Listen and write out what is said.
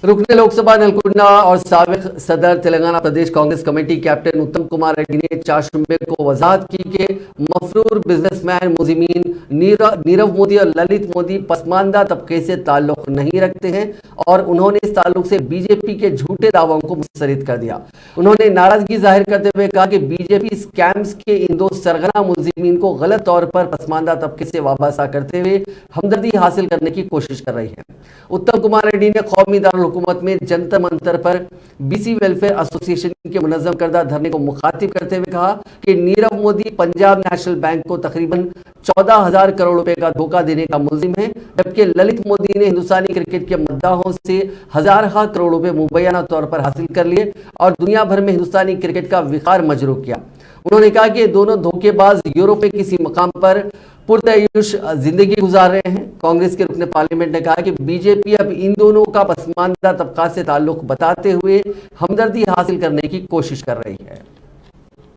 रुकने लोकसभा नलकुंडा और साबिक सदर तेलंगाना प्रदेश कांग्रेस कमेटी कैप्टन उत्तम कुमार रेड्डी ने 4 शुबे को वजाहत की कि मफरूर बिजनेसमैन मुजिमीन नीरव मोदी और ललित मोदी पसमानदा तबके से ताल्लुक नहीं रखते हैं और उन्होंने इस ताल्लुक से बीजेपी के झूठे दावों को मुस्तरद कर दिया। उन्होंने नाराजगी जाहिर करते हुए कहा कि बीजेपी स्कैम्स के इन 2 सरगना मुलजिमीन को गलत तौर पर पसमानदा तबके से वाबस्ता करते हुए हमदर्दी हासिल करने की कोशिश कर रही है। उत्तम कुमार रेड्डी ने कौमी दारुल-हुकूमत में जंतर मंतर पर बीसी वेलफेयर एसोसिएशन के मुनज़्ज़म करदा धरने को मुखातिब करते हुए कहा कि नीरव मोदी पंजाब नेशनल बैंक को तकरीबन 14,000 करोड़ रुपए का धोखा देने का मुल्जिम है, जबकि ललित मोदी ने हिंदुस्तानी क्रिकेट के मद्दाहों से हजारों करोड़ रुपए मुबैना तौर पर हासिल कर लिए और दुनिया भर में हिंदुस्तानी क्रिकेट का विकार मजरूह किया। उन्होंने कहा कि दोनों धोखेबाज यूरोप के किसी मकाम पर पुरतयुश जिंदगी गुजार रहे हैं। कांग्रेस के रुकने पार्लियामेंट ने कहा कि बीजेपी अब इन दोनों का पसमानदा तबका से ताल्लुक बताते हुए हमदर्दी हासिल करने की कोशिश कर रही है।